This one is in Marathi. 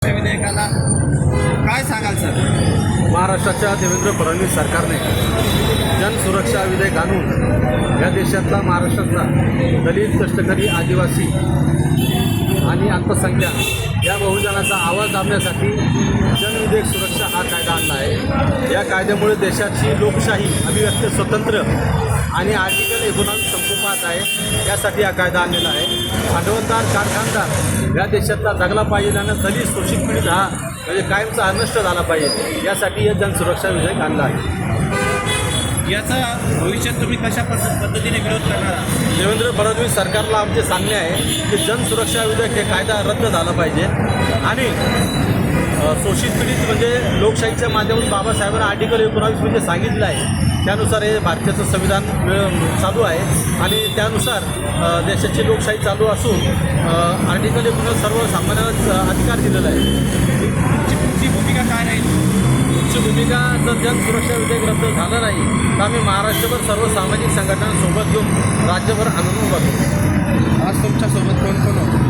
विधेयकाला काय सांगाल सर? महाराष्ट्राच्या देवेंद्र फडणवीस सरकारने जनसुरक्षा विधेयक आणून या देशातला महाराष्ट्रातला दलित, कष्टकरी, आदिवासी आणि अल्पसंख्याक या बहुजनाचा आवाज दाबण्यासाठी जनविधेयक सुरक्षा हा कायदा आणला आहे. या कायद्यामुळे देशाची लोकशाही, अभिव्यक्ती स्वातंत्र्य आणि आर्टिकल 19 संपू पाहत आहे. यासाठी हा कायदा आणलेला आहे. भांडवलदार, कारखानदार या देशातला जगला पाहिजे आणि दलित, शोषित, पीडित हा म्हणजे कायमचा नष्ट झाला पाहिजे. यासाठी हे जनसुरक्षा विधेयक आणलं आहे. याचा भविष्यात तुम्ही कशा पद्धतीने विरोध करणार आहात? देवेंद्र फडणवीस सरकारला आमचे सांगणे आहे की जनसुरक्षा विधेयक हे कायदा रद्द झाला पाहिजे आणि शोषित पीडित म्हणजे लोकशाहीच्या माध्यमातून बाबासाहेबांना आर्टिकल 19 म्हणजे सांगितलं आहे. त्यानुसार हे भारताचं संविधान चालू आहे आणि त्यानुसार देशाची लोकशाही चालू असून आर्टिकल 19 सर्वसामान्यांना अधिकार दिलेला आहे. तुमची भूमिका काय राहील? तुमची भूमिका जर जनसुरक्षा विधेयक रद्द झालं नाही तर आम्ही महाराष्ट्रभर सर्व सामाजिक संघटनांसोबत घेऊन राज्यभर आंदोलन उभारतो. आज तुमच्यासोबत कोण कोण होतं?